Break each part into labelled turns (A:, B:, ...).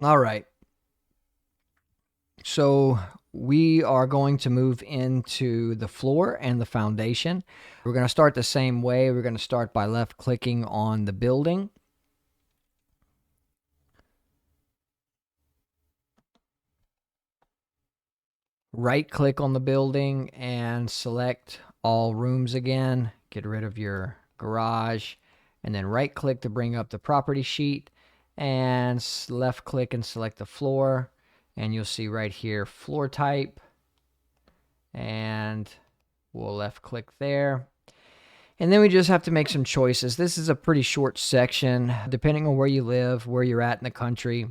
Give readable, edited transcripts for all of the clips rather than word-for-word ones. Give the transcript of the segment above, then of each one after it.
A: All right. So we are going to move into the floor and the foundation. We're going to start the same way. We're going to start by left clicking on the building. Right click on the building and select all rooms again. Get rid of your garage. And then right click to bring up the property sheet. And left click and select the floor. And you'll see right here floor type. And we'll left click there. And then we just have to make some choices. This is a pretty short section. Depending on where you live, where you're at in the country,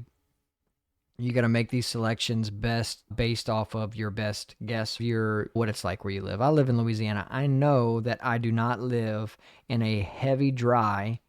A: you got to make these selections best based off of your best guess, your what it's like where you live. I live in Louisiana. I know that I do not live in a heavy, dry,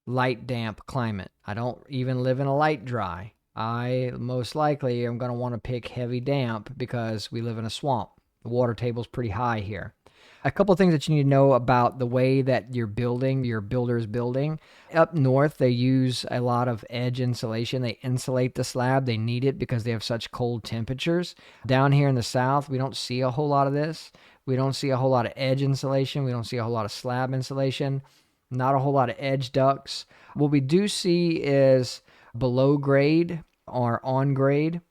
A: light, damp climate. I don't even live in a light, dry. I most likely am going to want to pick heavy, damp because we live in a swamp. The water table's pretty high here. A couple of things that you need to know about the way that you're building, your builder's building. Up north, they use a lot of edge insulation. They insulate the slab. They need it because they have such cold temperatures. Down here in the south, we don't see a whole lot of this. We don't see a whole lot of edge insulation. We don't see a whole lot of slab insulation. Not a whole lot of edge ducts. What we do see is below grade or on grade.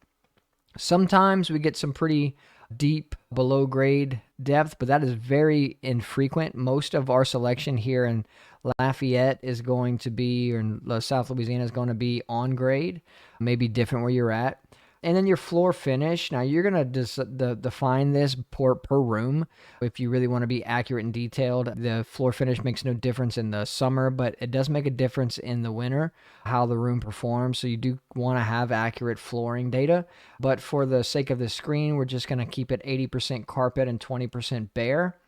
A: Sometimes we get some pretty deep below grade depth, but that is very infrequent. Most of our selection here in Lafayette is going to be, or in South Louisiana is going to be on grade, maybe different where you're at. And then your floor finish. Now you're going to define this per room. If you really want to be accurate and detailed, the floor finish makes no difference in the summer, but it does make a difference in the winter, how the room performs. So you do want to have accurate flooring data. But for the sake of the screen, we're just going to keep it 80% carpet and 20% bare.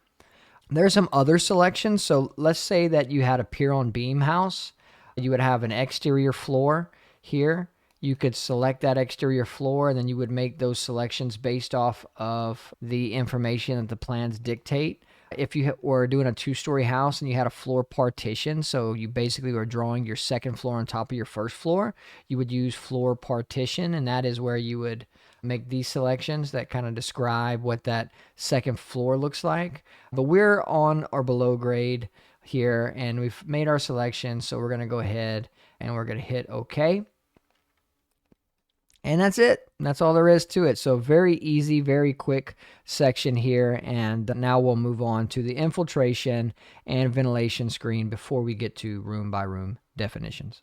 A: There's some other selections. So let's say that you had a pier-on-beam house. You would have an exterior floor here. You could select that exterior floor, and then you would make those selections based off of the information that the plans dictate. If you were doing a two-story house and you had a floor partition, so you basically were drawing your second floor on top of your first floor, you would use floor partition, and that is where you would make these selections that kind of describe what that second floor looks like. But we're on or below grade here, and we've made our selection, so we're going to go ahead and we're going to hit OK. And that's it. That's all there is to it. So very easy, very quick section here. And now we'll move on to the infiltration and ventilation screen before we get to room by room definitions.